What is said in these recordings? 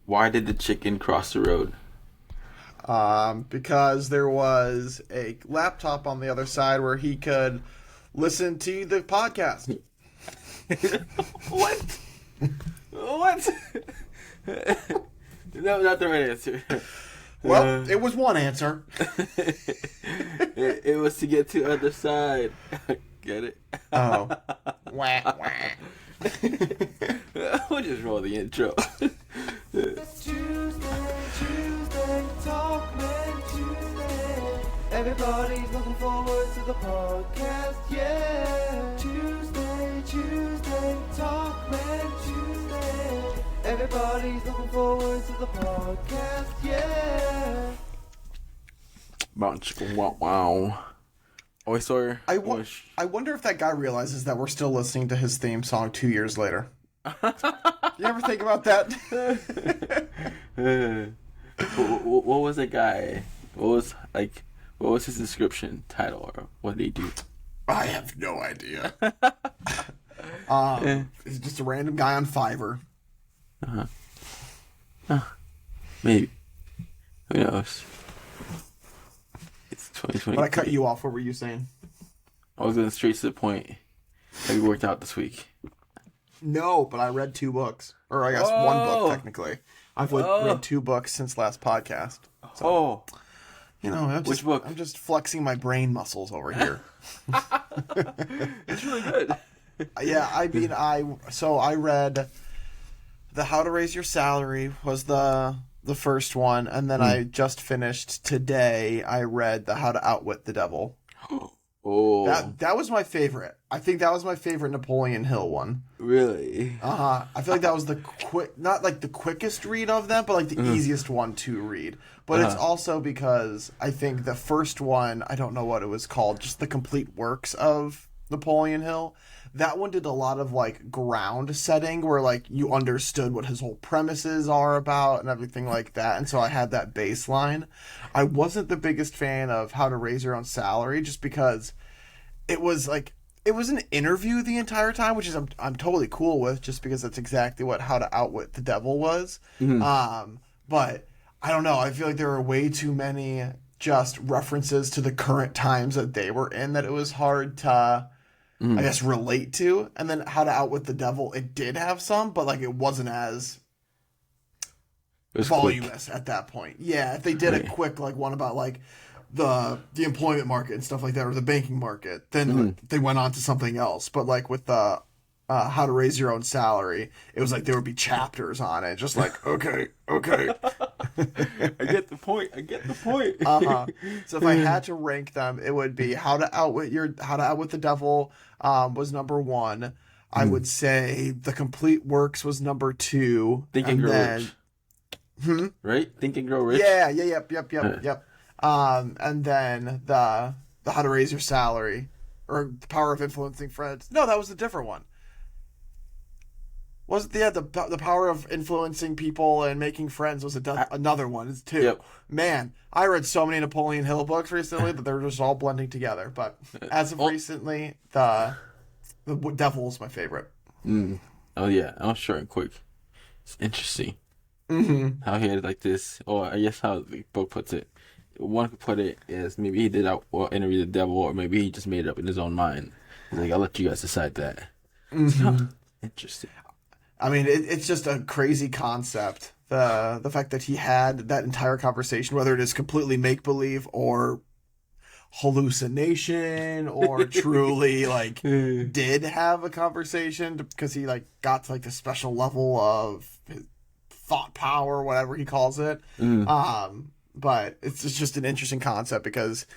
Why did the chicken cross the road? Because there was a laptop on the other side where he could listen to the podcast. What? What? No, not the right answer. Well, it was one answer. It was to get to the other side. Get it? Oh. Wah, wah. We'll just roll the intro. Tuesday, Talkmen Tuesday. Everybody's looking forward to the podcast, yeah. Tuesday, Talkmen Tuesday. Everybody's looking forward to the podcast, yeah. Wow. Oi, Sawyer. I wonder if that guy realizes that we're still listening to his theme song 2 years later. You ever think about that? What was that guy? What was his description, title, or what did he do? I have no idea. He's just a random guy on Fiverr. Maybe. Who knows? It's 2020. But I cut you off. What were you saying? I was going straight to the point. Have you worked out this week? No, but I read 2 books. Or I guess 1 book, technically. I've read 2 books since last podcast. So, Which book? I'm just flexing my brain muscles over here. It's really good. Yeah, I mean, I read the How to Raise Your Salary was the first one, and then I just finished today. I read the How to Outwit the Devil. Oh, That was my favorite. I think that was my favorite Napoleon Hill one. really? I feel like that was not like the quickest read of them, but like the easiest one to read. But it's also because I think the first one, I don't know what it was called, just the complete works of Napoleon Hill. That one did a lot of like ground setting where like you understood what his whole premises are about and everything like that. And so I had that baseline. I wasn't the biggest fan of How to Raise Your Own Salary just because it was an interview the entire time, which is I'm totally cool with just because that's exactly what How to Outwit the Devil was. But I don't know. I feel like there were way too many just references to the current times that they were in that it was hard to I guess relate to. And then How to Outwit the Devil, it did have some, but like it wasn't as voluminous at that point. Yeah, if they did a quick like one about like the employment market and stuff like that, or the banking market, then they went on to something else. But like with the How to Raise Your Own Salary, it was like there would be chapters on it, just like okay. I get the point. So if I had to rank them, it would be How to Outwit the Devil was number 1. I would say The Complete Works was number 2. Think and Grow Rich. Right? Think and Grow Rich? Yep. And then the How to Raise Your Salary, or The Power of Influencing Friends. No, that was a different one. The Power of Influencing People and Making Friends was another one too. Yep. Man, I read so many Napoleon Hill books recently that they're just all blending together. But as of recently, the Devil is my favorite. Oh yeah, I'll short and quick. It's interesting. How he had like this, or I guess how the book puts it. One could put it is maybe he did interview the devil, or maybe he just made it up in his own mind. He's like, I'll let you guys decide that. Interesting. I mean, it's just a crazy concept. The fact that he had that entire conversation, whether it is completely make-believe or hallucination or truly like did have a conversation because he like got to like a special level of thought power, whatever he calls it. But it's just an interesting concept because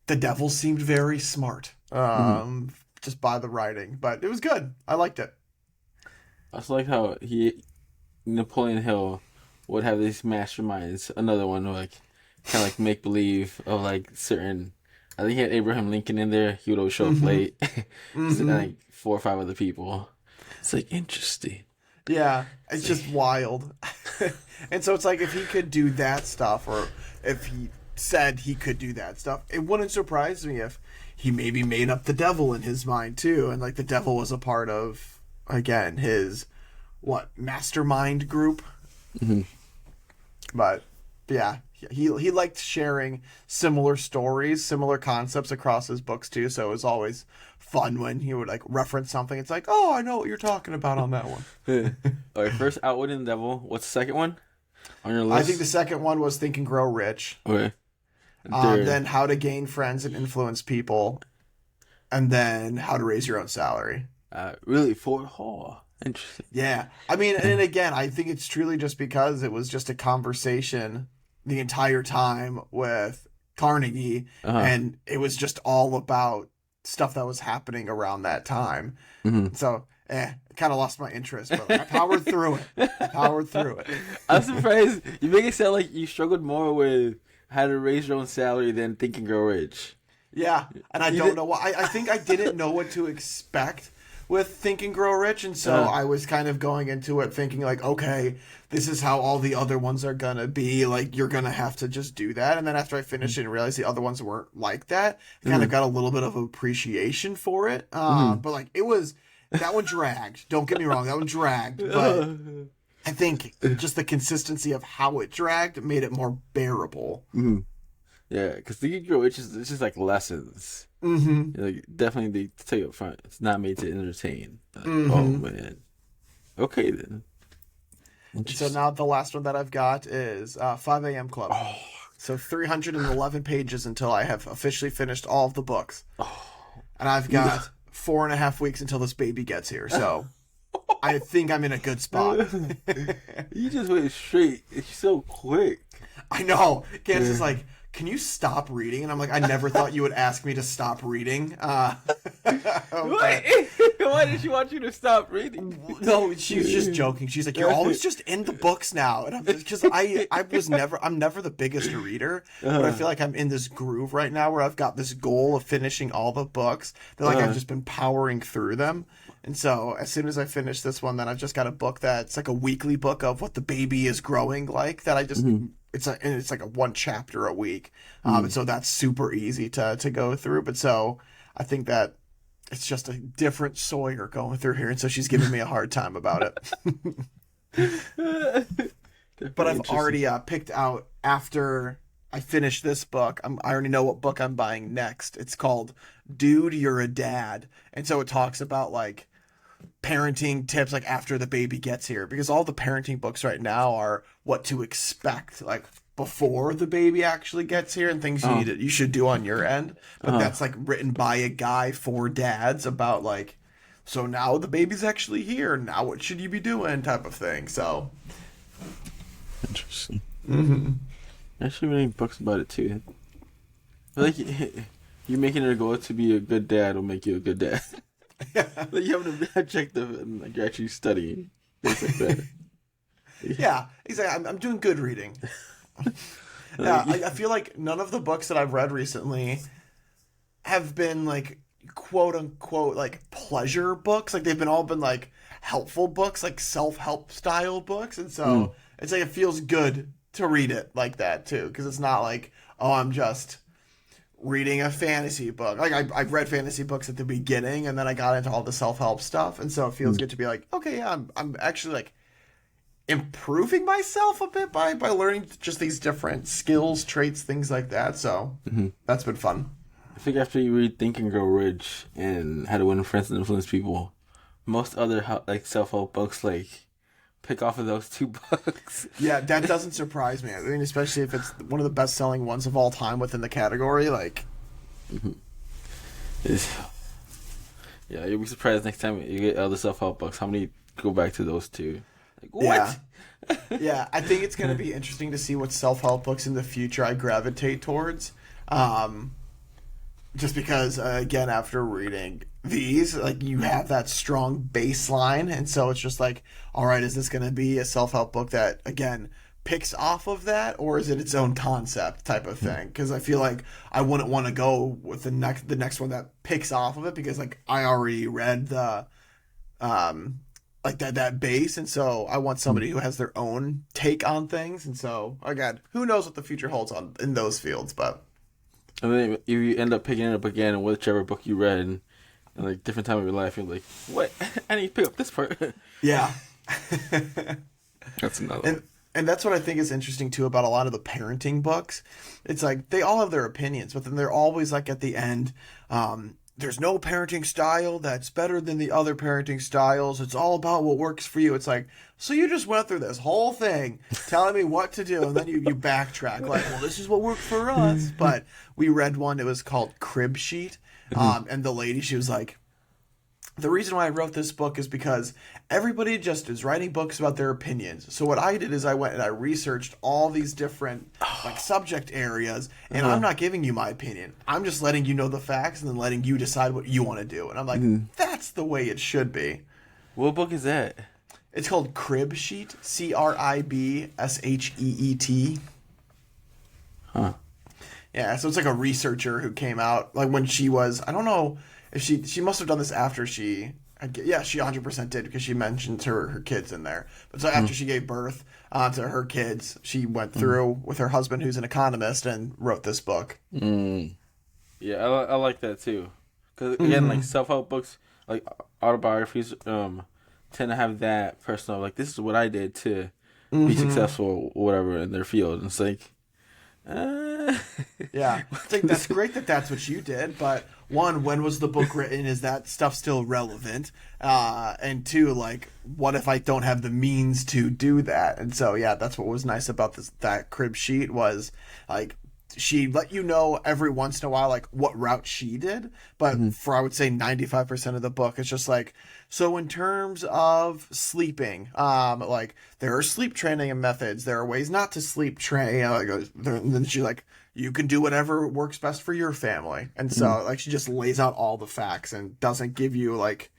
the devil seemed very smart just by the writing. But it was good. I liked it. I just like how Napoleon Hill would have these masterminds. Another one like kind of like make believe of like certain. I think he had Abraham Lincoln in there. He would always show up late. And like 4 or 5 other people. It's like interesting. Yeah, it's just wild. And so it's like if he could do that stuff, or if he said he could do that stuff, it wouldn't surprise me if he maybe made up the devil in his mind too, and like the devil was a part of, again, his mastermind group. But yeah, he liked sharing similar stories, similar concepts across his books too. So it was always fun when he would like reference something. It's like, oh, I know what you're talking about on that one. All right, first Outwitting the Devil. What's the second one on your list? I think the second one was Think and Grow Rich. Okay. Then How to Gain Friends and Influence People, and then How to Raise Your Own Salary. Really, Fort Hall. Interesting. Yeah. I mean, and again, I think it's truly just because it was just a conversation the entire time with Carnegie, and it was just all about stuff that was happening around that time. So, I kind of lost my interest, but I powered through it. I'm surprised. You make it sound like you struggled more with How to Raise Your Own Salary than Think and Grow Rich. Yeah, and I don't know why. I think I didn't know what to expect with Think and Grow Rich, and so I was kind of going into it thinking like, okay, this is how all the other ones are gonna be. Like, you're gonna have to just do that. And then after I finished it and realized the other ones weren't like that, I kind of got a little bit of appreciation for it. But like, that one dragged. Don't get me wrong, that one dragged. But I think just the consistency of how it dragged made it more bearable. Yeah, because Think and Grow Rich is it's just like lessons. Like, definitely, they tell you up front, it's not made to entertain. Like, oh man. Okay then. So now the last one that I've got is 5 a.m. Club. Oh. So 311 pages until I have officially finished all of the books. And I've got 4.5 weeks until this baby gets here. So I think I'm in a good spot. You just went straight. It's so quick. I know. Candace is like, can you stop reading? And I'm like, I never thought you would ask me to stop reading. Why did she want you to stop reading? No, she was just joking. She's like, you're always just in the books now. And I'm just, because I'm never the biggest reader, but I feel like I'm in this groove right now where I've got this goal of finishing all the books. That like I've just been powering through them. And so as soon as I finish this one, then I've just got a book that's like a weekly book of what the baby is growing like that I just... It's like a one chapter a week, and so that's super easy to go through. But so I think that it's just a different Sawyer going through here, and so she's giving me a hard time about it. But I've already picked out after I finish this book. I already know what book I'm buying next. It's called "Dude, You're a Dad," and so it talks about like parenting tips like after the baby gets here, because all the parenting books right now are what to expect like before the baby actually gets here and things you should do on your end, but that's like written by a guy for dads about like, so now the baby's actually here, now what should you be doing type of thing. So interesting. I should read books about it too. Like, you making it a goal to be a good dad will make you a good dad. Like, you have an objective and like you're actually studying things like that. Yeah, exactly. I'm doing good reading. Yeah, I feel like none of the books that I've read recently have been like quote unquote like pleasure books. Like they've all been like helpful books, like self-help style books, and so it's like it feels good to read it like that too, because it's not like, oh, I'm just reading a fantasy book. Like I've read fantasy books at the beginning, and then I got into all the self-help stuff, and so it feels good to be like, okay, yeah, I'm actually like improving myself a bit by learning just these different skills, traits, things like that. So that's been fun. I think after you read Think and Grow Rich and How to Win Friends and Influence People, most other like self-help books like pick off of those two books. Yeah, that doesn't surprise me. I mean, especially if it's one of the best-selling ones of all time within the category. Like, yeah, you'll be surprised next time you get other self-help books how many go back to those two. Like, what? Yeah, I think it's going to be interesting to see what self-help books in the future I gravitate towards. Just because, again, after reading these, like, you have that strong baseline, and so it's just like, all right, is this going to be a self-help book that, again, picks off of that, or is it its own concept type of thing? Because I feel like I wouldn't want to go with the next one that picks off of it, because like I already read the like that base, and so I want somebody who has their own take on things, and so again, who knows what the future holds in those fields, but. And then if you end up picking it up again in whichever book you read, and like different time of your life, you're like, what? I need to pick up this part. Yeah. That's another one. And that's what I think is interesting too about a lot of the parenting books. It's like they all have their opinions, but then they're always like at the end, there's no parenting style that's better than the other parenting styles. It's all about what works for you. It's like, so you just went through this whole thing telling me what to do, and then you backtrack like, well, this is what worked for us. But we read one, it was called Crib Sheet. And the lady, she was like, the reason why I wrote this book is because everybody just is writing books about their opinions. So what I did is I went and I researched all these different like subject areas, and I'm not giving you my opinion. I'm just letting you know the facts and then letting you decide what you want to do. And I'm like, that's the way it should be. What book is that? It's called Crib Sheet, CRIBSHEET. Huh. Yeah, so it's like a researcher who came out like when she was, I don't know if she must have done this after she 100% did because she mentioned her kids in there. But so after she gave birth to her kids, she went through with her husband who's an economist and wrote this book. Yeah, I like that too. Because again, like self-help books, like autobiographies, tend to have that personal, like this is what I did to be successful or whatever in their field. And it's like, yeah, I think that's great that that's what you did, but one, when was the book written? Is that stuff still relevant? And two, like, what if I don't have the means to do that? And so, yeah, that's what was nice about that Crib Sheet was, like, she let you know every once in a while, like, what route she did. But for, I would say, 95% of the book, it's just like, so in terms of sleeping, like, there are sleep training and methods. There are ways not to sleep train. And then she's like, you can do whatever works best for your family. And so, like, she just lays out all the facts and doesn't give you, like,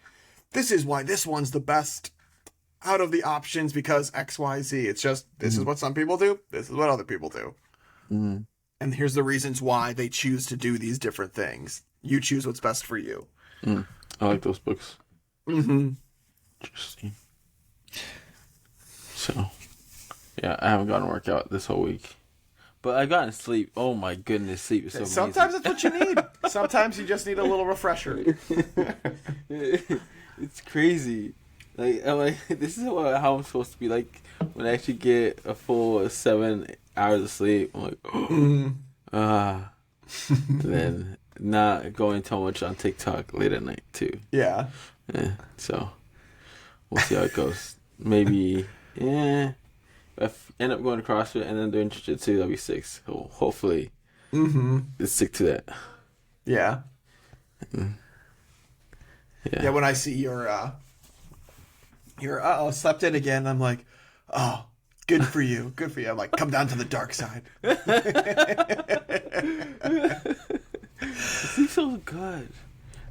this is why this one's the best out of the options because X, Y, Z. It's just, this is what some people do. This is what other people do. And here's the reasons why they choose to do these different things. You choose what's best for you. I like those books. Interesting. So, yeah, I haven't gotten a workout this whole week. But I've gotten sleep. Oh my goodness, sleep is so amazing. Sometimes that's what you need. Sometimes you just need a little refresher. It's crazy. Like, I'm like, this is how I'm supposed to be. Like, when I actually get a full 7 hours of sleep, I'm like, then not going too much on TikTok late at night, too. Yeah. So, we'll see how it goes. Maybe, if I end up going to CrossFit and then doing Jiu-Jitsu, that'll be 6. So hopefully, stick to that. Yeah. Yeah, when I see your slept in again, I'm like, oh, good for you. Good for you. I'm like, come down to the dark side. Sleep's so good.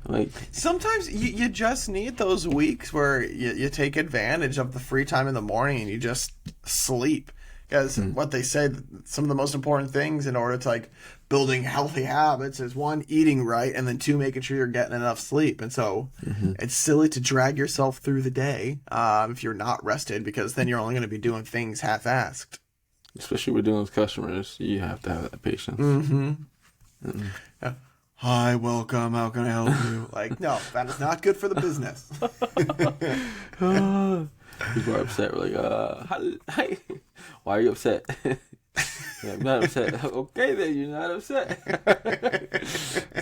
Like, sometimes you just need those weeks where you take advantage of the free time in the morning and you just sleep. Because what they say, some of the most important things in order to like building healthy habits is 1, eating right, and then 2, making sure you're getting enough sleep. And so it's silly to drag yourself through the day if you're not rested, because then you're only going to be doing things half-assed. Especially with dealing with customers, you have to have that patience. Yeah. Hi, welcome. How can I help you? Like, no, that is not good for the business. People are upset. We're like, hi. Why are you upset? Yeah, I'm not upset. Okay, then you're not upset.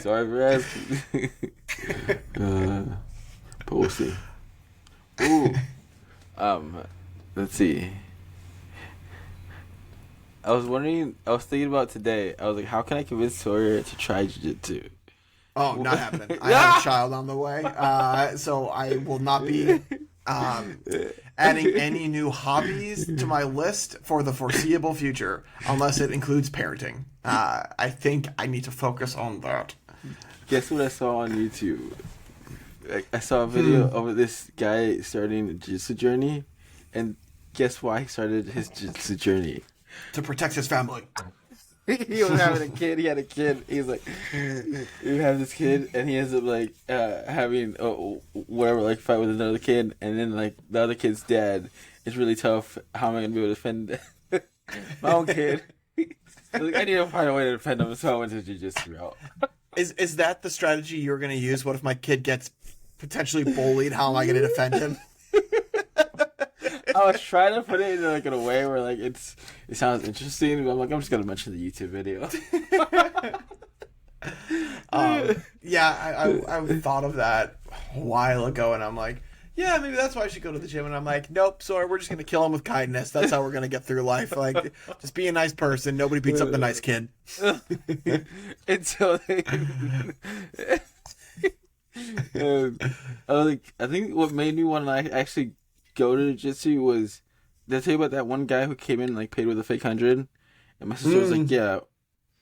Sorry for asking. But we'll see. Ooh. Let's see. I was thinking about today. I was like, how can I convince Sawyer to try jiu-jitsu? Oh, not happening. I have a child on the way, so I will not be adding any new hobbies to my list for the foreseeable future, unless it includes parenting. I think I need to focus on that. Guess what I saw on YouTube? I saw a video of this guy starting a jiu-jitsu journey, and guess why he started his jiu-jitsu journey? To protect his family. He was having a kid. He had a kid. He was like, he have this kid, and he ends up like having whatever, like fight with another kid, and then like the other kid's dad is really tough. How am I gonna be able to defend my own kid? Like, I need to find a way to defend him, so I went to jiu-jitsu route. Is that the strategy you're gonna use? What if my kid gets potentially bullied? How am I gonna defend him? I was trying to put it in like in a way where like it sounds interesting, but I'm like I'm just gonna mention the YouTube video. Yeah, I thought of that a while ago, and I'm like, yeah, maybe that's why I should go to the gym. And I'm like, nope, sorry, we're just gonna kill him with kindness. That's how we're gonna get through life. Like, just be a nice person. Nobody beats up the nice kid. Until they, I think what made me want to actually go to jiu-jitsu was, did I tell you about that one guy who came in and like paid with a fake 100, and my sister was like, yeah,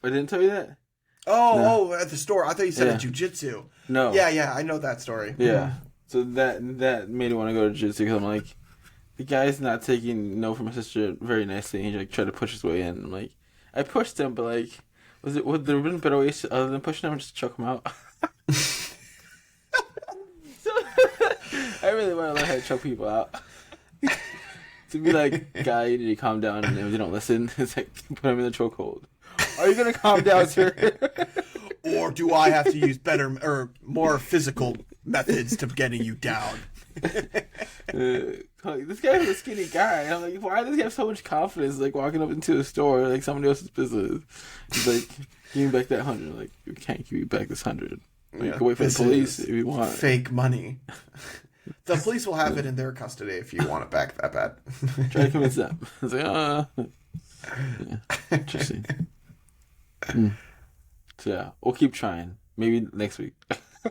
I didn't tell you that. Oh, at the store. I thought you said at jiu-jitsu. No. Yeah, I know that story. Yeah. So that made me want to go to jiu-jitsu because I'm like, the guy's not taking no from my sister very nicely. He like tried to push his way in. I'm like, I pushed him, but like, would there have been better ways other than pushing him and just choke him out? So, I really want to learn how to choke people out. To be like, guy, you need to calm down, and if they don't listen, it's like, put him in the chokehold. Are you gonna calm down, sir? Or do I have to use better or more physical methods to getting you down? This guy was a skinny guy. I'm like, why does he have so much confidence? Like walking up into a store, like somebody else's business. He's like, give me back that 100. Like, you can't give me back this 100. Like, you can wait for the police if you want. Fake money. The police will have it in their custody if you want it back that bad. Try to convince them. I was like, yeah, interesting. So yeah, we'll keep trying. Maybe next week.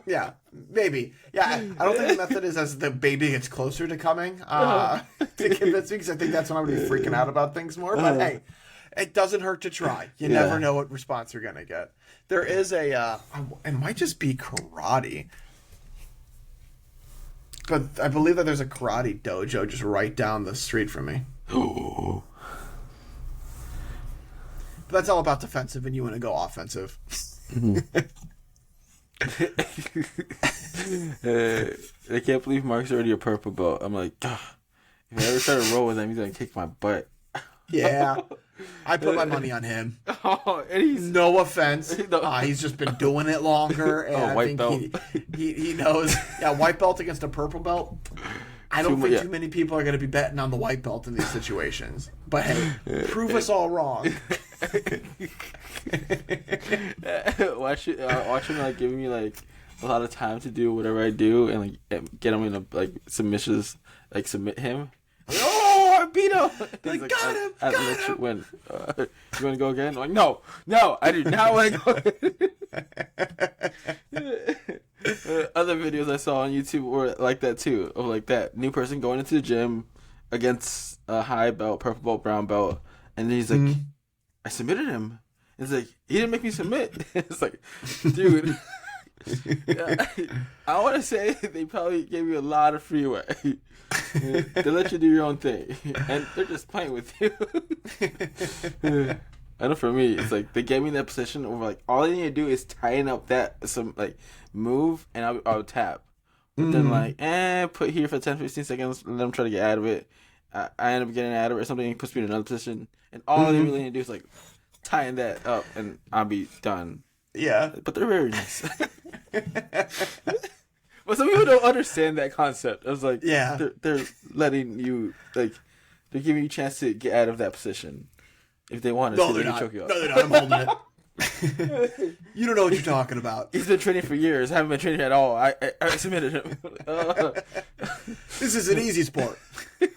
Yeah, maybe. Yeah, I don't think the method is as the baby gets closer to coming to convince me, because I think that's when I'm going to be freaking out about things more. But hey, it doesn't hurt to try. You never know what response you're going to get. There is a, it might just be karate, but I believe that there's a karate dojo just right down the street from me. Oh. But that's all about defensive, and you want to go offensive. I can't believe Mark's already a purple belt. I'm like, if I ever try to roll with him, he's gonna kick my butt. Yeah, I put my money on him. Oh, and he's no offense. He's just been doing it longer, and I white think belt. he knows. Yeah, white belt against a purple belt. I don't think too many people are going to be betting on the white belt in these situations. But hey, prove us all wrong. Watch him like giving me like a lot of time to do whatever I do, and like get him in a like submissions, like submit him. Like, oh, I beat him! Like, got him! I let you win. You want to go again? I'm like, no, I do not want to go. Other videos I saw on YouTube were like that too, of like that new person going into the gym against a high belt, purple belt, brown belt, and then he's like, I submitted him. It's like, he didn't make me submit. It's like, dude, I want to say they probably gave you a lot of freeway. They let you do your own thing, and they're just playing with you. I know for me, it's like they gave me that position where like all I need to do is tighten up some like move, and I'll tap. But then like, put here for 10-15 seconds, and let them try to get out of it. I end up getting out of it or something, puts me in another position, and all they really need to do is like tighten that up, and I'll be done. Yeah, but they're very nice. But some people don't understand that concept. I was like, they're letting you like, they're giving you a chance to get out of that position. If they want to, no, they're not. No, they're not. I'm holding it. You don't know what you're talking about. He's been training for years. I haven't been training at all. I submitted him. This is an easy sport. I'm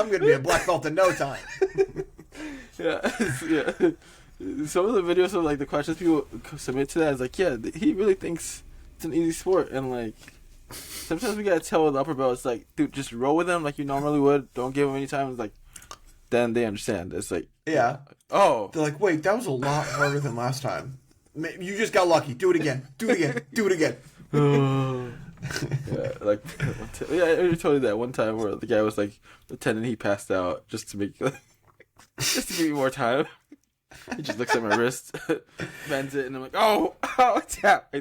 going to be a black belt in no time. Yeah. Some of the videos of like the questions people submit to that is like, yeah, he really thinks it's an easy sport, and like sometimes we gotta tell the upper belt, it's like, dude, just roll with them like you normally would. Don't give them any time. It's like, then they understand. It's like, yeah. Oh, they're like, wait, that was a lot harder than last time. You just got lucky. Do it again. Do it again. Do it again. Yeah, like, I told you that one time where the guy was like pretending he passed out just to make just to give me more time. He just looks at my wrist, bends it, and I'm like, oh, I tap.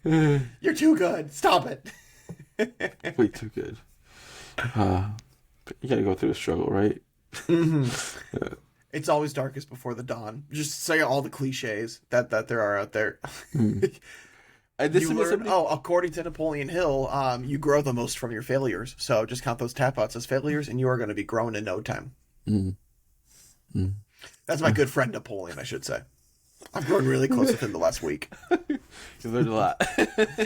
You're too good. Stop it. Way too good. You gotta go through a struggle, right? Mm-hmm. It's always darkest before the dawn. Just say all the cliches that there are out there. I did You submit learn, somebody. according to Napoleon Hill, you grow the most from your failures. So just count those tap outs as failures, and you are going to be grown in no time. That's my good friend Napoleon, I should say. I've grown really close with him the last week. You learned a lot.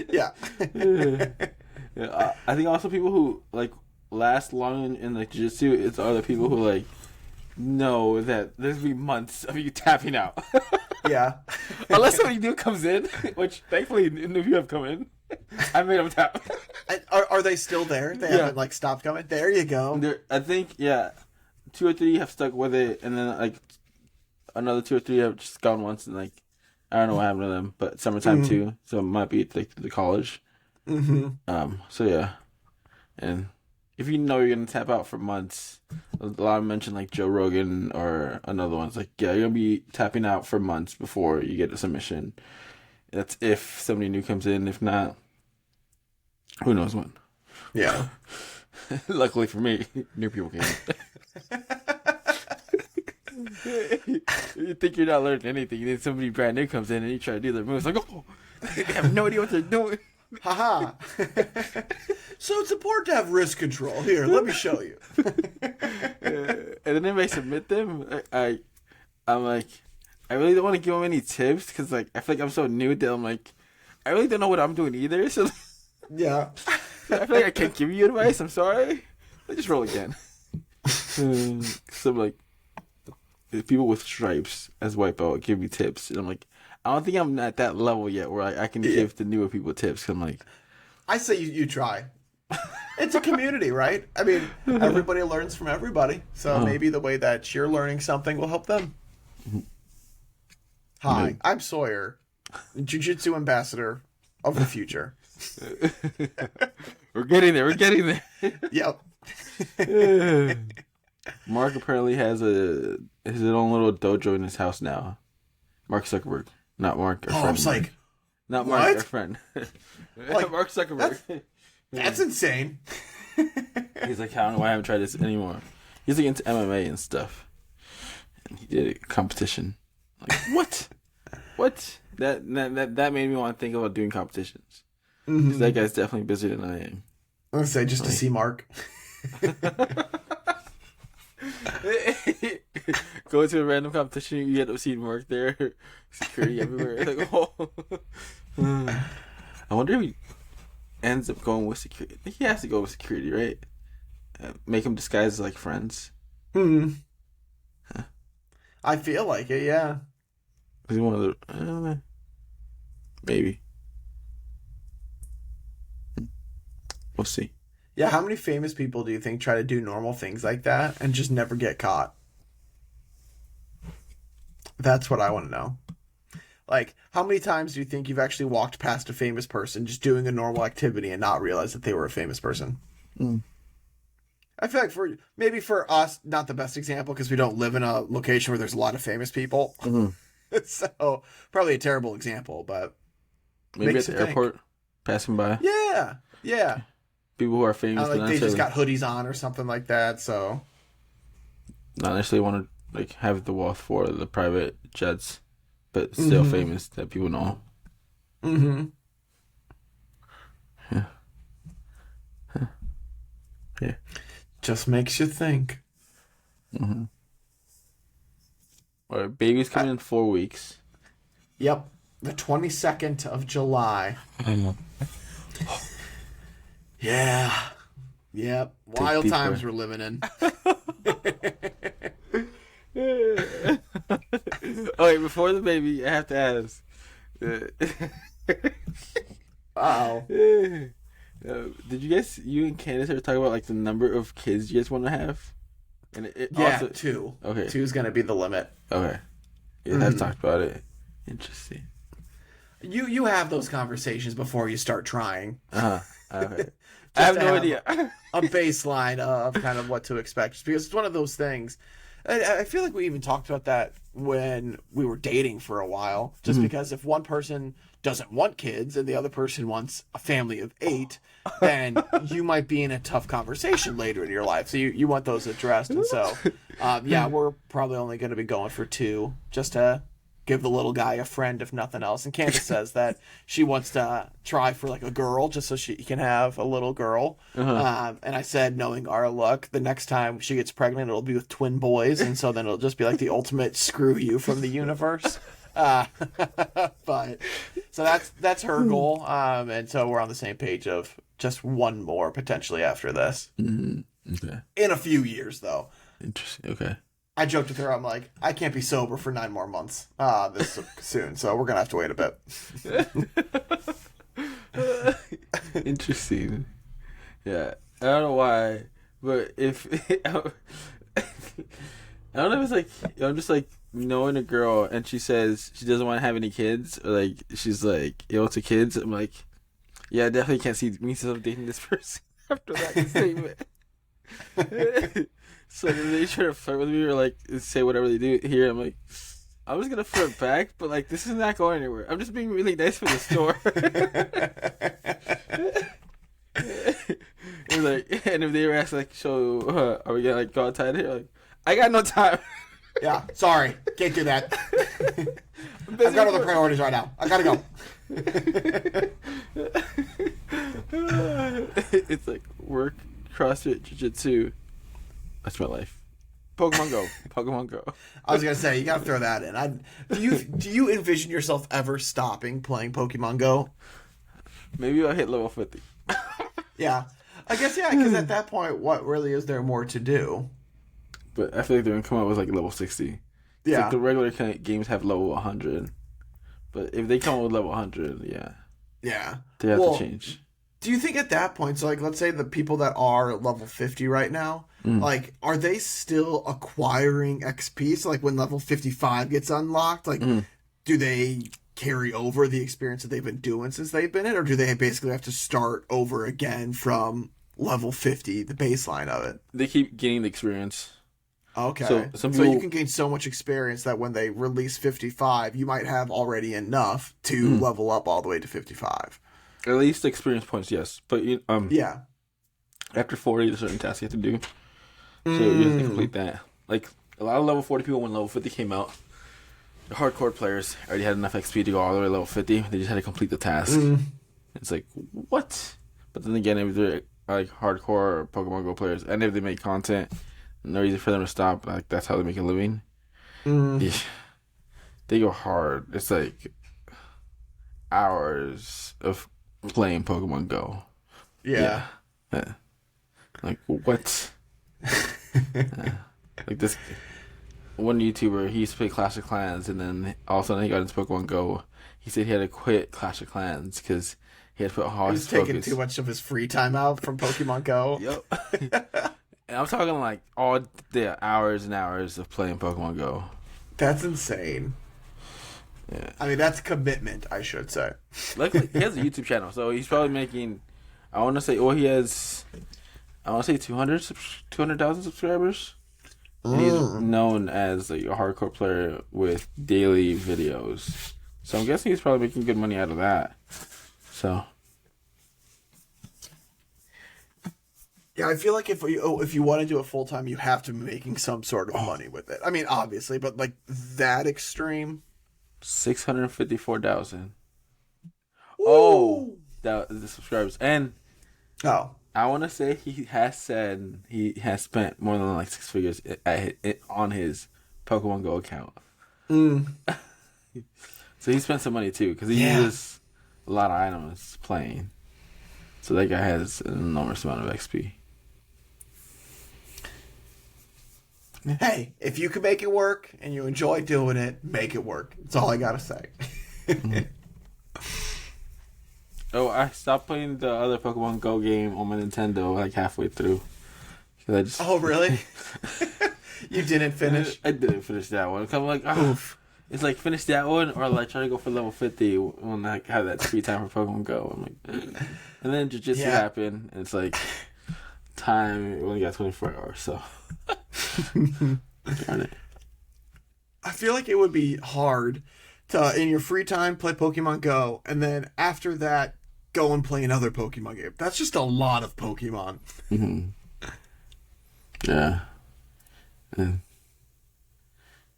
Yeah. Yeah, I think also people who like last long in like jiu-jitsu, it's other people who like know that there's gonna be months of you tapping out. Yeah. Unless somebody new comes in, which thankfully new people have come in. I made them tap. Are they still there? They haven't like stopped coming? There you go. I think 2 or 3 have stuck with it, and then like another 2 or 3 have just gone once, and like I don't know what happened to them, but summertime too, so it might be like the college. So yeah, and if you know you're gonna tap out for months, a lot of mention like Joe Rogan or another one's like, yeah, you're gonna be tapping out for months before you get a submission. That's if somebody new comes in. If not, who knows when. Yeah. Luckily for me, new people came in. You think you're not learning anything, then somebody brand new comes in and you try to do their moves like, oh, they have no idea what they're doing. Haha. So it's important to have wrist control. Here, let me show you. And then if I submit them, I'm like, I really don't want to give them any tips because like I feel like I'm so new that I'm like, I really don't know what I'm doing either. So Yeah. I feel like I can't give you advice. I'm sorry. I just roll again. So I'm like, people with stripes as white belt give me tips, and I'm like, I don't think I'm at that level yet where I can give the newer people tips. Cause I'm like, I say you try. It's a community, right? I mean, everybody learns from everybody. So maybe the way that you're learning something will help them. Hi, I'm Sawyer, Jiu-Jitsu ambassador of the future. we're getting there. We're getting there. Yep. Mark apparently has his own little dojo in his house now. Mark Zuckerberg, not Mark, our friend. I was like, not Mark, what? our friend. Like, Mark Zuckerberg. that's insane. He's like, I don't know why I haven't tried this anymore. He's like into MMA and stuff. And he did a competition. Like, what? What? That made me want to think about doing competitions. Mm-hmm. That guy's definitely busier than I am. I was gonna say just to see Mark. Go to a random competition, you end up seeing Mark there. Security everywhere. Like, oh. I wonder if he ends up going with security. I think he has to go with security, right? Make him disguise as like friends. Huh. I feel like it, yeah. Is he one of the? I don't know. Maybe. We'll see. Yeah, how many famous people do you think try to do normal things like that and just never get caught? That's what I want to know. Like, how many times do you think you've actually walked past a famous person just doing a normal activity and not realize that they were a famous person? I feel like for us, not the best example because we don't live in a location where there's a lot of famous people. So, probably a terrible example, but maybe at the airport, passing by. Yeah, yeah. People who are famous, like they just got hoodies on or something like that, so not necessarily want to like have the wealth for the private jets, but still famous that people know. Yeah. Huh. Yeah. Just makes you think. All right, baby's coming in 4 weeks. Yep, the 22nd of July. I know. Yeah. Yep. Wild times we're living in. Okay, before the baby, I have to ask. Uh-oh. Did you and Candace ever talk about like the number of kids you guys want to have? And Yeah, also, 2. Okay. 2's gonna be the limit. Okay. Yeah, I've talked about it. Interesting. You have those conversations before you start trying. Okay. I have no idea. A baseline of kind of what to expect. Just because it's one of those things. I feel like we even talked about that when we were dating for a while. Just because if one person doesn't want kids and the other person wants a family of 8, then you might be in a tough conversation later in your life. So you want those addressed. And so, yeah, we're probably only going to be going for 2 just to give the little guy a friend if nothing else. And Candace says that she wants to try for like a girl just so she can have a little girl. And I said, knowing our luck, the next time she gets pregnant, it'll be with twin boys, and so then it'll just be like the ultimate screw you from the universe. But so that's her goal. And so we're on the same page of just one more potentially after this. Okay. In a few years, though. Interesting. Okay. I joked with her. I'm like, I can't be sober for 9 more months this soon, so we're gonna have to wait a bit. Interesting. Yeah, I don't know why, but if I don't know if it's like I'm just like knowing a girl and she says she doesn't want to have any kids, or like she's like ill to kids. I'm like, yeah, I definitely can't see myself dating this person after that statement. So then they try to flirt with me or like say whatever they do here. I'm like, I was gonna flirt back, but like this is not going anywhere. I'm just being really nice for the store. It's like, and if they were asked like, so are we gonna like go outside here? Like, I got no time. Yeah, sorry, can't do that. I've got other priorities right now. I gotta go. It's like work, CrossFit, jiu-jitsu. That's my life. Pokemon Go. Pokemon Go. I was gonna say you gotta throw that in. Do you envision yourself ever stopping playing Pokemon Go? Maybe I'll hit level 50. Yeah, I guess because at that point, what really is there more to do? But I feel like they're gonna come out with like level 60. It's like the regular kind of games have level 100. But if they come out with level 100, yeah, they have to change. Do you think at that point, so like let's say the people that are at level 50 right now, like are they still acquiring XP? So like when level 55 gets unlocked, like do they carry over the experience that they've been doing since they've been in, or do they basically have to start over again from level 50, the baseline of it? They keep gaining the experience. Okay. So so you can gain so much experience that when they release 55, you might have already enough to level up all the way to 55. At least experience points, yes. But yeah. After 40, there's certain tasks you have to do. So you have to complete that. Like, a lot of level 40 people, when level 50 came out, the hardcore players already had enough XP to go all the way to level 50. They just had to complete the task. It's like, what? But then again, if they're like hardcore Pokemon Go players, and if they make content, no reason for them to stop. Like, that's how they make a living. Yeah. They go hard. It's like hours of playing Pokemon Go. Yeah. Like, what? Like this one YouTuber, he used to play Clash of Clans, and then all of a sudden he got into Pokemon Go. He said he had to quit Clash of Clans because he had to put all his focus. He was taking too much of his free time out from Pokemon Go. Yep. And I'm talking like all the hours and hours of playing Pokemon Go. That's insane. Yeah. I mean, that's commitment, I should say. Luckily, he has a YouTube channel, so he's probably making, I want to say 200,000 subscribers. And he's known as like a hardcore player with daily videos. So I'm guessing he's probably making good money out of that. So. Yeah, I feel like if you want to do it full time, you have to be making some sort of money with it. I mean, obviously, but like that extreme. 654,000. Oh, the subscribers. And I want to say he has said he has spent more than like 6 figures on his Pokemon Go account. So he spent some money too because he uses a lot of items playing. So that guy has an enormous amount of XP. Hey, if you can make it work and you enjoy doing it, make it work. That's all I gotta say. Oh, I stopped playing the other Pokemon Go game on my Nintendo like halfway through. Oh, really? You didn't finish? I didn't finish that one. I'm like, oof. It's like finish that one or like try to go for level 50 when I have that free time for Pokemon Go. I'm like, and then Jiu-Jitsu happened, and it's like time. We only got 24 hours, so. Darn it. I feel like it would be hard to, in your free time, play Pokemon Go, and then after that, go and play another Pokemon game. That's just a lot of Pokemon. Yeah. And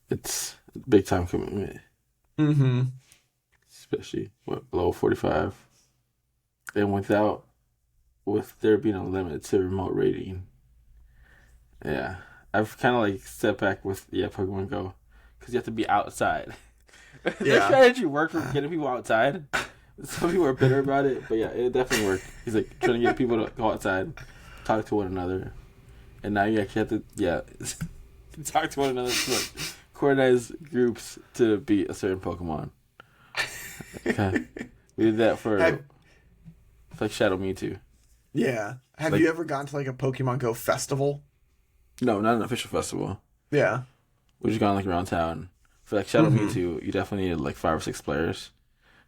it's a big time commitment. Mm-hmm. especially below 45, and with there being a limit to remote raiding. Yeah, I've kind of like stepped back with Pokemon Go because you have to be outside. Their Yeah. strategy worked for getting people outside. Some people are bitter about it, but yeah, it definitely worked. He's like trying to get people to go outside, talk to one another, and now you actually have to talk to one another to like coordinate groups to beat a certain Pokemon. Okay. We did that for like Shadow Mewtwo. Yeah. Have you ever gone to like a Pokemon Go festival? No, not an official festival. Yeah. We just gone like around town. For like Shadow Mewtwo, you definitely needed like 5 or 6 players.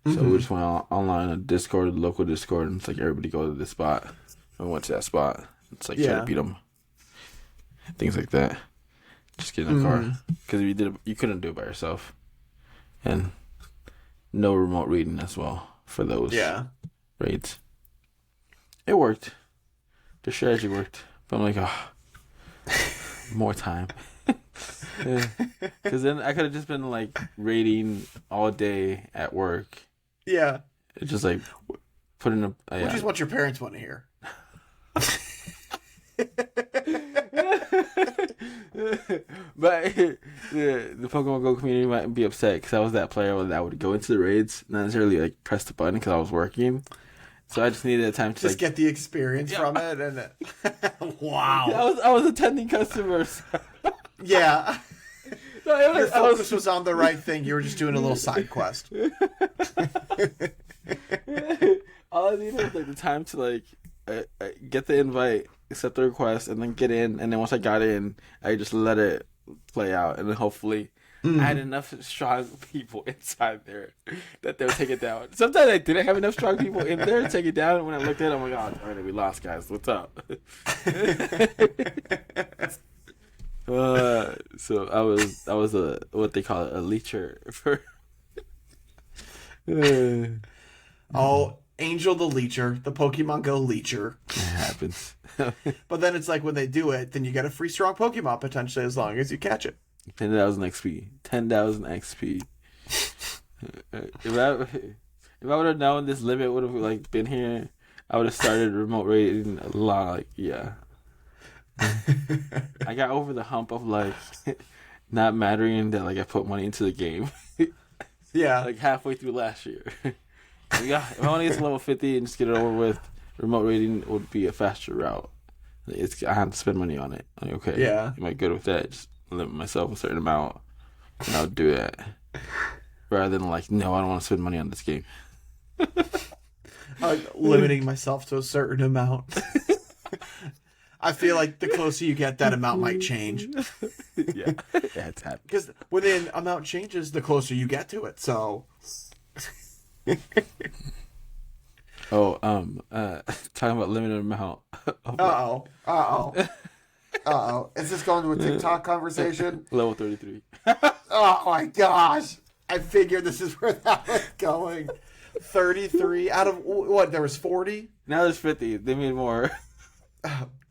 So we just went online on Discord, local Discord, and it's like everybody go to this spot. And we went to that spot. It's like try to beat them. Things like that. Just get in a car because you couldn't do it by yourself, and no remote reading as well for those raids. It worked. The strategy worked, but I'm like, more time. Because then I could have just been like raiding all day at work. Yeah. It's just like putting a. Which is what your parents want to hear. But the Pokemon Go community might be upset because I was that player that would go into the raids, not necessarily like press the button because I was working. So I just needed a time to just get the experience from it, and wow. Yeah, I was attending customers. Yeah. No, your focus was on the right thing. You were just doing a little side quest. All I needed was like the time to like get the invite, accept the request, and then get in. And then once I got in, I just let it play out, and then hopefully I had enough strong people inside there that they'll take it down. Sometimes I didn't have enough strong people in there to take it down. And when I looked at it, I'm like, oh, all right, we lost, guys. What's up? So I was a what they call it, a leecher for. Oh, Angel the Leecher, the Pokemon Go Leecher. It happens. But then it's like when they do it, then you get a free strong Pokemon potentially as long as you catch it. 10,000 XP. 10,000 XP. If I would have known this limit would have like been here, I would have started remote raiding a lot. Like, yeah. I got over the hump of like not mattering that like I put money into the game. Yeah. Like halfway through last year. Yeah, if I want to get to level 50 and just get it over with, remote raiding would be a faster route. I have to spend money on it. Like, okay, yeah, am I good with that? Just limit myself a certain amount, and I'll do that. Rather than like, no, I don't want to spend money on this game. Limiting myself to a certain amount. I feel like the closer you get, that amount might change. Yeah, it's happening. Because when the amount changes, the closer you get to it. So. Talking about limited amount. Is this going to a TikTok conversation? Level 33. Oh my gosh! I figured this is where that was going. 33 out of what? There was 40. Now there's 50. They made more.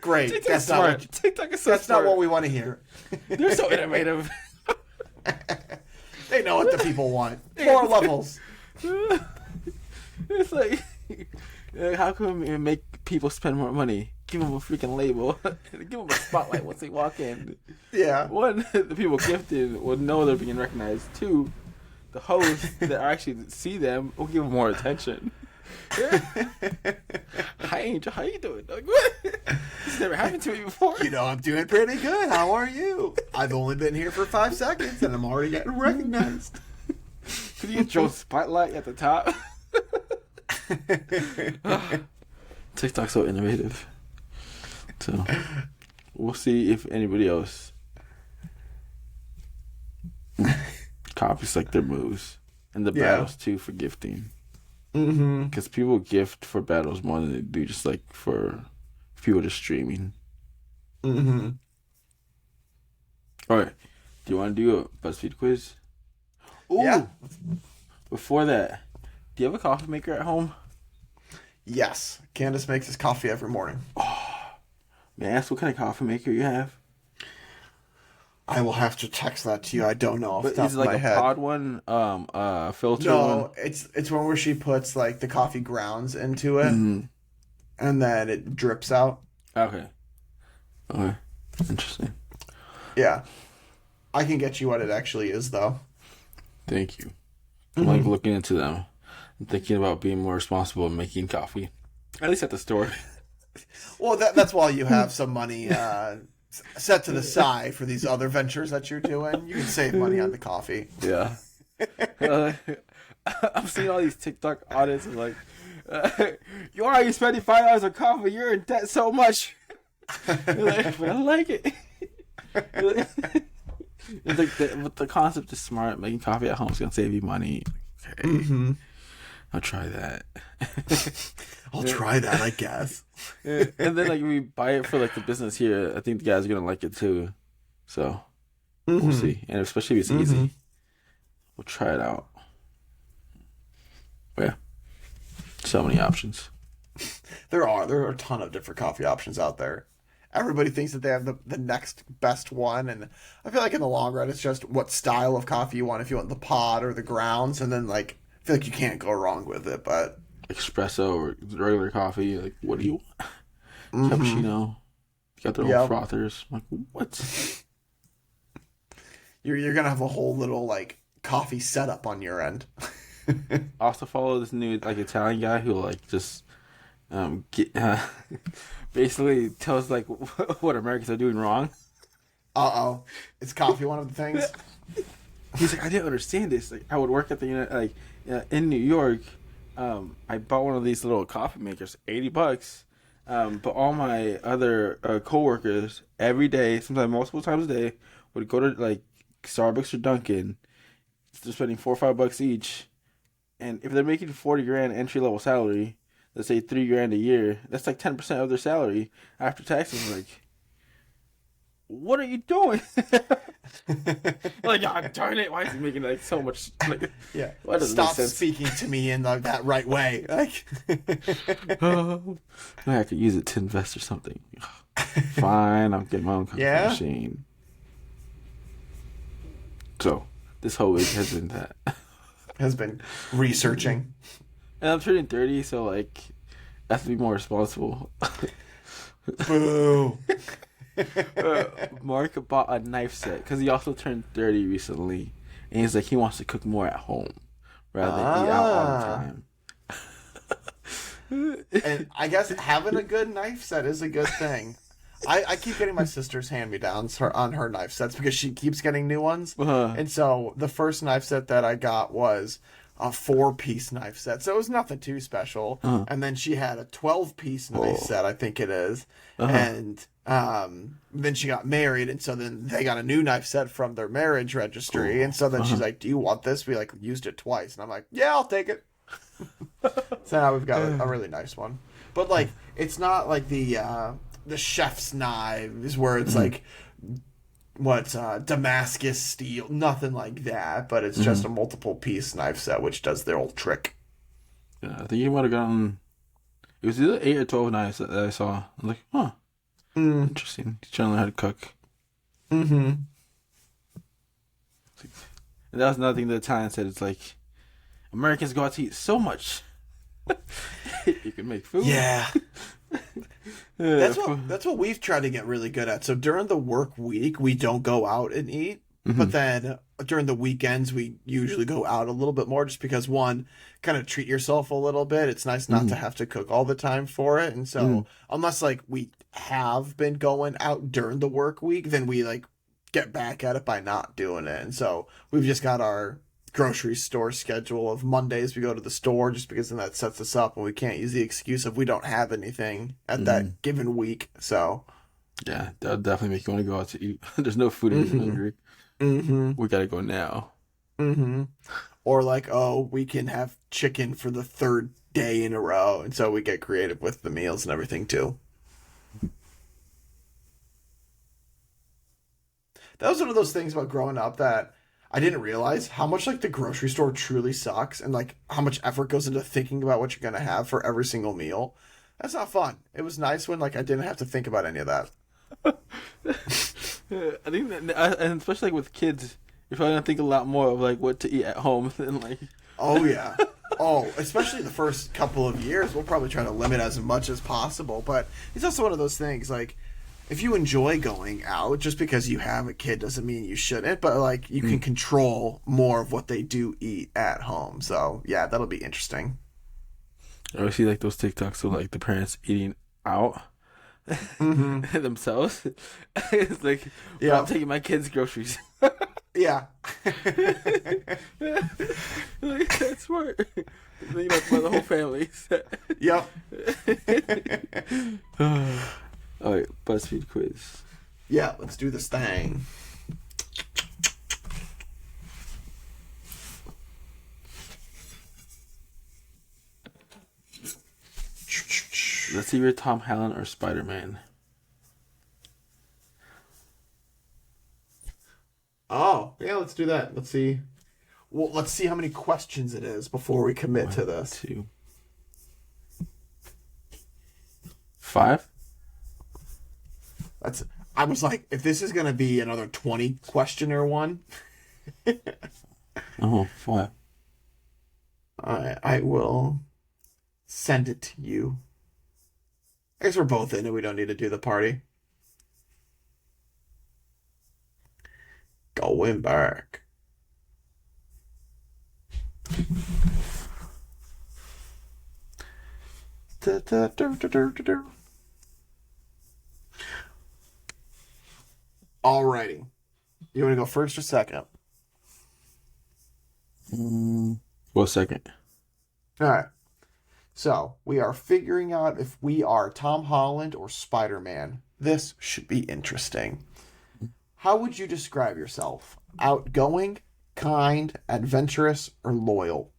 Great. TikTok's That's smart. TikTok is so that's smart. not what we want to hear. They're so innovative. They know what the people want. More levels. It's like, how can we make people spend more money? Give them a freaking label. Give them a spotlight once they walk in. Yeah. One, the people gifted will know they're being recognized. Two, the hosts that actually see them will give them more attention. Hi, Angel. How you doing? Like, what? This never happened to me before. You know, I'm doing pretty good. How are you? I've only been here for 5 seconds, and I'm already getting recognized. Could you get Joe's spotlight at the top? TikTok's so innovative. So we'll see if anybody else copies like their moves and the battles too for gifting. Because people gift for battles more than they do just like for people just streaming. All right, do you want to do a BuzzFeed quiz? Ooh. Yeah. Before that, do you have a coffee maker at home? Yes. Candace makes his coffee every morning. May I ask what kind of coffee maker you have? I will have to text that to you. I don't know off the But top is of it like my a head. pod one, filter one? No, it's one where she puts like the coffee grounds into it, and then it drips out. Okay. Okay. Interesting. Yeah, I can get you what it actually is though. Thank you. I'm like looking into them. I'm thinking about being more responsible in making coffee. At least at the store. Well, that's why you have some money set to the side for these other ventures that you're doing. You can save money on the coffee. Yeah. I'm seeing all these TikTok audits and like, you already spending $5 on coffee. You're in debt so much. Like, but I like it. It's like but the concept is smart. Making coffee at home is gonna save you money. Okay, I'll try that. I'll try that, I guess. And then like we buy it for like the business here. I think the guys are gonna like it too. So we'll see. And especially if it's easy, we'll try it out. Yeah, so many options. There are a ton of different coffee options out there. Everybody thinks that they have the next best one, and I feel like in the long run, it's just what style of coffee you want. If you want the pod or the grounds, and then like I feel like you can't go wrong with it. But Espresso or regular coffee, like what do you want? Cappuccino. You got their own frothers. I'm like, what? you're gonna have a whole little like coffee setup on your end. I also follow this new like Italian guy who like just basically tells like what Americans are doing wrong. Is coffee one of the things? He's like, I didn't understand this. Like, I would work at the in New York. I bought one of these little coffee makers, $80. But all my other coworkers every day, sometimes multiple times a day, would go to like Starbucks or Dunkin'. They're spending $4 or $5 each, and if they're making 40 grand entry level salary, let's say 3 grand a year, that's like 10% of their salary after taxes. Like, what are you doing? Like, God darn it! Why is he making like so much? Like, Yeah. why does it Stop make sense? speaking to me in that right way. Like, I could use it to invest or something. Fine, I'll get my own coffee machine. So this whole week has been that. has been researching. And I'm turning 30, so like I have to be more responsible. Boo. Mark bought a knife set because he also turned 30 recently, and he's like he wants to cook more at home rather than eat out all the time. And I guess having a good knife set is a good thing. I keep getting my sister's hand-me-downs on her knife sets because she keeps getting new ones. And so the first knife set that I got was a 4-piece knife set. So it was nothing too special. And then she had a 12-piece knife set, I think it is. And then she got married, and so then they got a new knife set from their marriage registry. And so then she's like, do you want this? We like used it twice. And I'm like, yeah, I'll take it. So now we've got a really nice one. But like, it's not like the chef's knives where it's like Damascus steel, nothing like that, but it's just a multiple piece knife set which does their old trick. Yeah, I think you might have gotten it was either 8 or 12 knives that I saw. I was like, huh, interesting. He's trying to learn how to cook. And that was another thing the Italian said. It's like Americans go out to eat so much. You can make food. Yeah. That's what we've tried to get really good at. So during the work week, we don't go out and eat. But then during the weekends, we usually go out a little bit more just because, one, kind of treat yourself a little bit. It's nice not to have to cook all the time for it. And so unless like we have been going out during the work week, then we like get back at it by not doing it. And so we've just got our grocery store schedule of Mondays we go to the store just because then that sets us up and we can't use the excuse of we don't have anything at that given week. So yeah, that'll definitely make you want to go out to eat. There's no food and you're hungry. We gotta go now. Or like, oh, we can have chicken for the 3rd day in a row, and so we get creative with the meals and everything too. That was one of those things about growing up that I didn't realize how much like the grocery store truly sucks and like how much effort goes into thinking about what you're going to have for every single meal. That's not fun. It was nice when like I didn't have to think about any of that. I think that, and especially like with kids, you're probably gonna think a lot more of like what to eat at home than like. Oh yeah. Oh, especially the first couple of years, we'll probably try to limit as much as possible. But it's also one of those things like, if you enjoy going out, just because you have a kid doesn't mean you shouldn't. But like, you can control more of what they do eat at home. So yeah, that'll be interesting. I always see like those TikToks of like the parents eating out themselves. It's like, Yeah. I'm taking my kids groceries. Yeah. Like, that's smart. You know, for the whole family. Yep. All right, BuzzFeed quiz. Yeah, let's do this thing. Let's see if you're Tom Holland or Spider-Man. Oh, yeah, let's do that. Let's see. Well, let's see how many questions it is before we commit to this. 2, 5. I was like, if this is gonna be another 20 questioner one, Oh, 5. I will send it to you. I guess we're both in and we don't need to do the party. Going back. Alrighty. You want to go first or second? Well, second. Alright. So, we are figuring out if we are Tom Holland or Spider-Man. This should be interesting. How would you describe yourself? Outgoing, kind, adventurous, or loyal?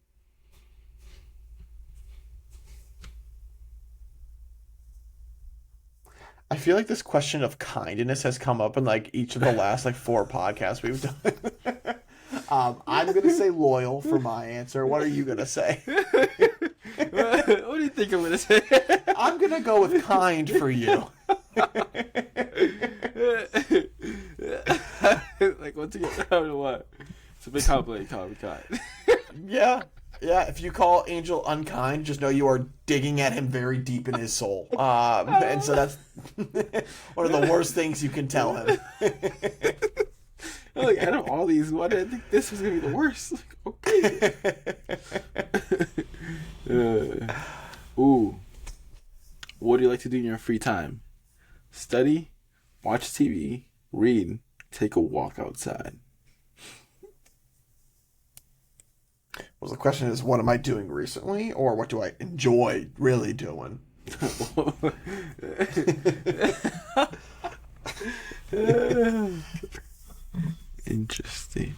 I feel like this question of kindness has come up in like each of the last like 4 podcasts we've done. I'm gonna say loyal for my answer. What are you gonna say? What do you think I'm gonna say? I'm gonna go with kind for you. Like, once again, I don't know what. It's a big compliment. Call me kind. Yeah. Yeah, if you call Angel unkind, just know you are digging at him very deep in his soul. And so that's one of the worst things you can tell him. Like, out of all these, why did I think this was gonna be the worst? Like, okay. Ooh. What do you like to do in your free time? Study, watch TV, read, take a walk outside. Well, the question is, what am I doing recently, or what do I enjoy really doing? Interesting.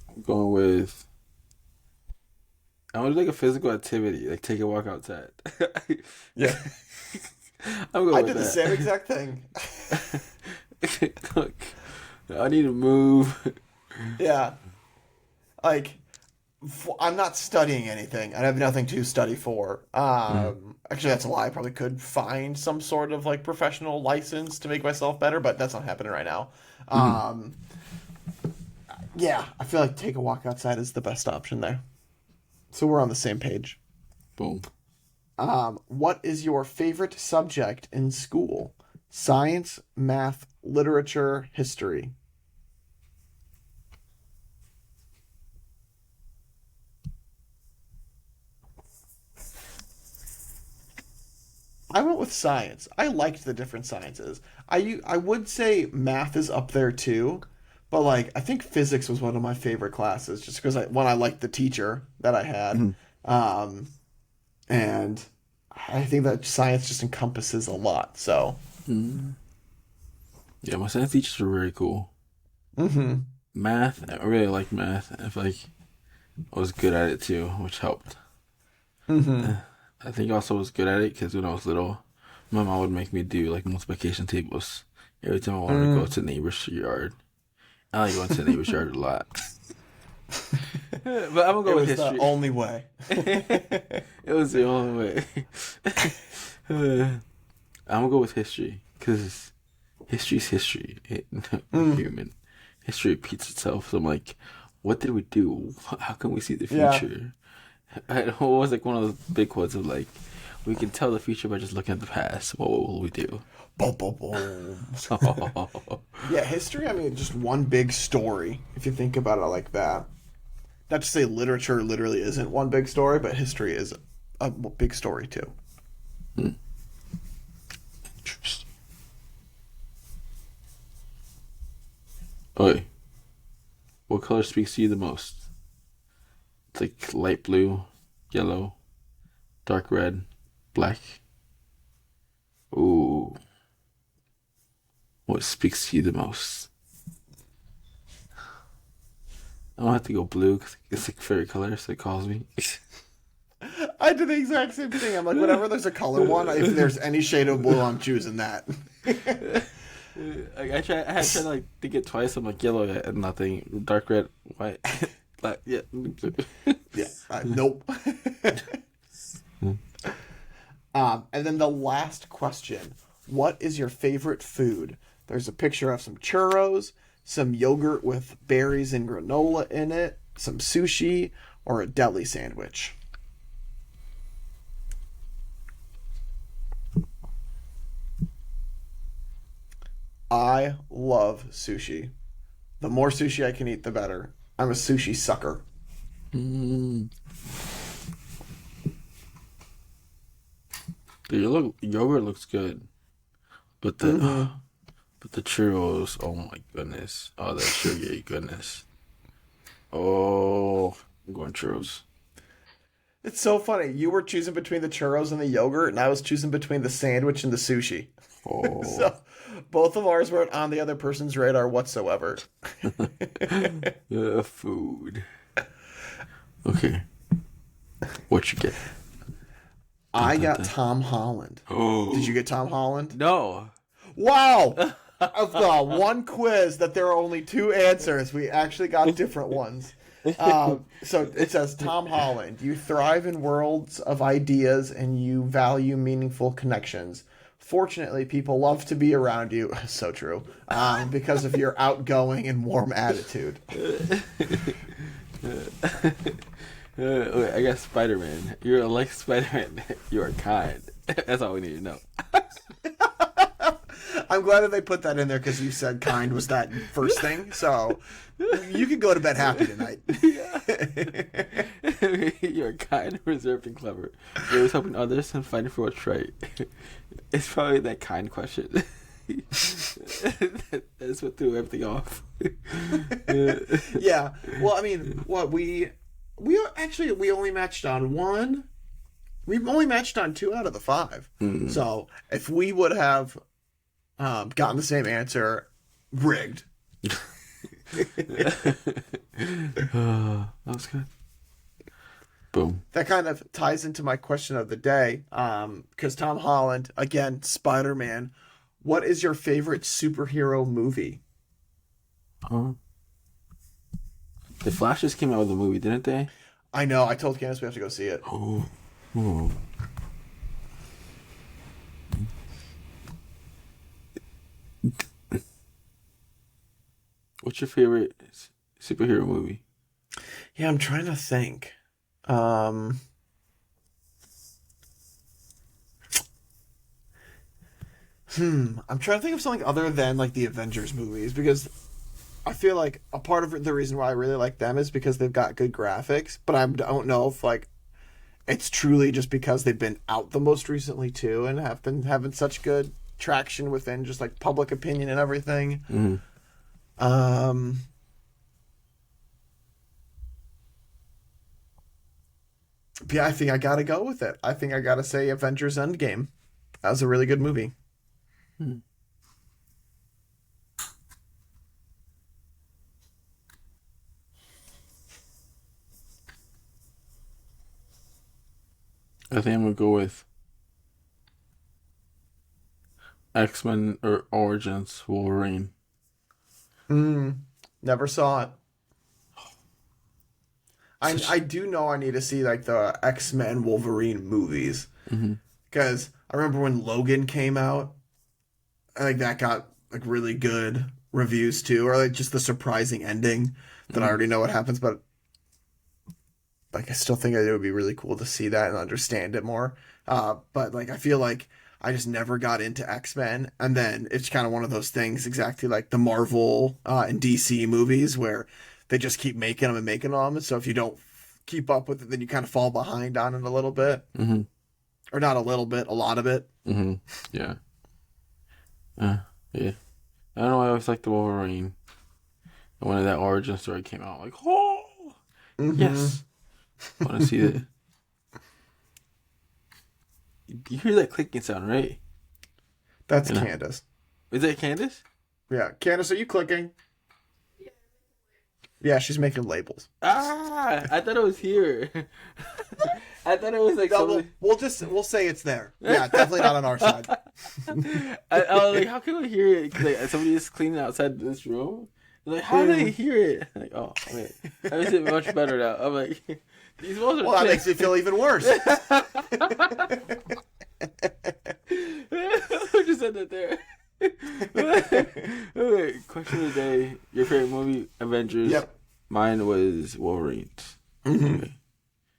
I'm going with. I want to do like a physical activity, like take a walk outside. Yeah. I'm going I with did the that. same exact thing. Look, I need to move. Yeah. Like, I'm not studying anything. I have nothing to study for. Actually, that's a lie. I probably could find some sort of like professional license to make myself better, but that's not happening right now. Yeah, I feel like take a walk outside is the best option there. So we're on the same page. Boom. What is your favorite subject in school? Science, math, literature, history. I went with science. I liked the different sciences. I would say math is up there too, but like I think physics was one of my favorite classes just because I liked the teacher that I had, and I think that science just encompasses a lot. So Yeah, my science teachers were very cool. Math, I really like math. I feel like I was good at it too, which helped. I think I also was good at it because when I was little, my mom would make me do like multiplication tables every time I wanted to go to the neighbor's yard. I like going to the neighbor's yard a lot. But I'm gonna go It with was the history. only way. It was the only way. I'm gonna go with history because history's history. We're human. History repeats itself. So I'm like, what did we do? How can we see the Yeah. future? What was like one of those big quotes of like, we can tell the future by just looking at the past. What will we do? Boom, boom, boom. Yeah, history, I mean, just one big story, if you think about it like that. Not to say literature literally isn't one big story, but history is a big story too. Interesting. Okay. What color speaks to you the most? It's like light blue, yellow, dark red, black. Ooh. What speaks to you the most? I don't have to go blue because it's like fairy color, so it calls me. I did the exact same thing. I'm like, whenever there's a color one, if there's any shade of blue, I'm choosing that. I had tried like think it twice. I'm like yellow, and nothing. Dark red, white, black. Yeah. Yeah. Nope. And then the last question: what is your favorite food? There's a picture of some churros, some yogurt with berries and granola in it, some sushi, or a deli sandwich. I love sushi. The more sushi I can eat, the better. I'm a sushi sucker. Mm. The yogurt looks good, but the churros. Oh my goodness! Oh, that sugary goodness. Oh, I'm going churros. It's so funny. You were choosing between the churros and the yogurt, and I was choosing between the sandwich and the sushi. Oh, So both of ours weren't on the other person's radar whatsoever. food. Okay, what you get? I got Tom Holland. Oh, Did you get Tom Holland? No. Wow! Of the one quiz that there are only two answers, we actually got different ones. So it says, Tom Holland, you thrive in worlds of ideas and you value meaningful connections. Fortunately, people love to be around you. So true. Because of your outgoing and warm attitude. Okay, I got Spider-Man. You're like Spider-Man. You are kind. That's all we need to know. I'm glad that they put that in there because you said kind was that first thing. So you can go to bed happy tonight. You're kind, reserved, and clever. You're always helping others and fighting for what's right. It's probably that kind question. That's what threw everything off. Yeah. Well, I mean, what we only matched on one. We've only matched on 2 out of the 5. Mm. So if we would have gotten the same answer, rigged. That was good. Boom. That kind of ties into my question of the day. Because Tom Holland, again, Spider-Man. What is your favorite superhero movie? The Flash just came out with a movie, didn't they? I know. I told Candace we have to go see it. Oh. Oh. What's your favorite superhero movie? Yeah, I'm trying to think. I'm trying to think of something other than like the Avengers movies because I feel like a part of the reason why I really like them is because they've got good graphics, but I don't know if like it's truly just because they've been out the most recently too and have been having such good traction within just like public opinion and everything. Mm-hmm. But yeah, I think I gotta go with it. I think I gotta say Avengers Endgame. That was a really good movie. I think I'm gonna go with X-Men or Origins Wolverine. Never saw it. I do know I need to see like the X-Men Wolverine movies because I remember when Logan came out, I think that got like really good reviews too, or like just the surprising ending that I already know what happens, but like I still think it would be really cool to see that and understand it more. But like I feel like I just never got into X-Men, and then it's kind of one of those things exactly like the Marvel and DC movies where they just keep making them and making them. And so if you don't keep up with it, then you kind of fall behind on it a little bit, or not a little bit, a lot of it. Yeah. Yeah. I don't know. I always liked the Wolverine. And when that origin story came out, like, oh, yes, I want to see it. You hear that clicking sound, right? That's Candace. Is that Candace? Yeah, Candace, are you clicking? Yeah, she's making labels. Ah, I thought it was here. I thought it was like No, something. we'll say it's there. Yeah, definitely not on our side. I was like, how can we hear it? 'Cause, like, somebody is cleaning outside this room. I'm like, how do they hear it? I'm like, oh, okay. That makes it much better now. I'm like, these walls are. Well, that makes me feel even worse. Who just said that there? Okay, question of the day. Your favorite movie, Avengers. Yep. Mine was Wolverines. Okay.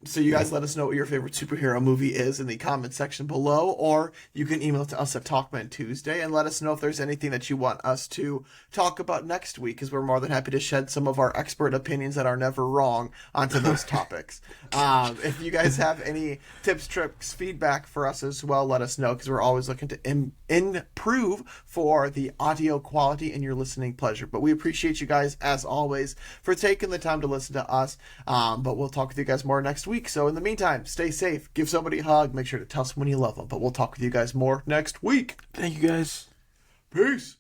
So you guys let us know what your favorite superhero movie is in the comment section below, or you can email it to us at Talkmen Tuesday and let us know if there's anything that you want us to talk about next week, because we're more than happy to shed some of our expert opinions that are never wrong onto those topics. If you guys have any tips, tricks, feedback for us as well, let us know, because we're always looking to improve for the audio quality and your listening pleasure. But we appreciate you guys, as always, for taking the time to listen to us. But we'll talk with you guys more next week. So in the meantime, stay safe, give somebody a hug, make sure to tell someone you love them. But we'll talk with you guys more next week. Thank you guys. Peace.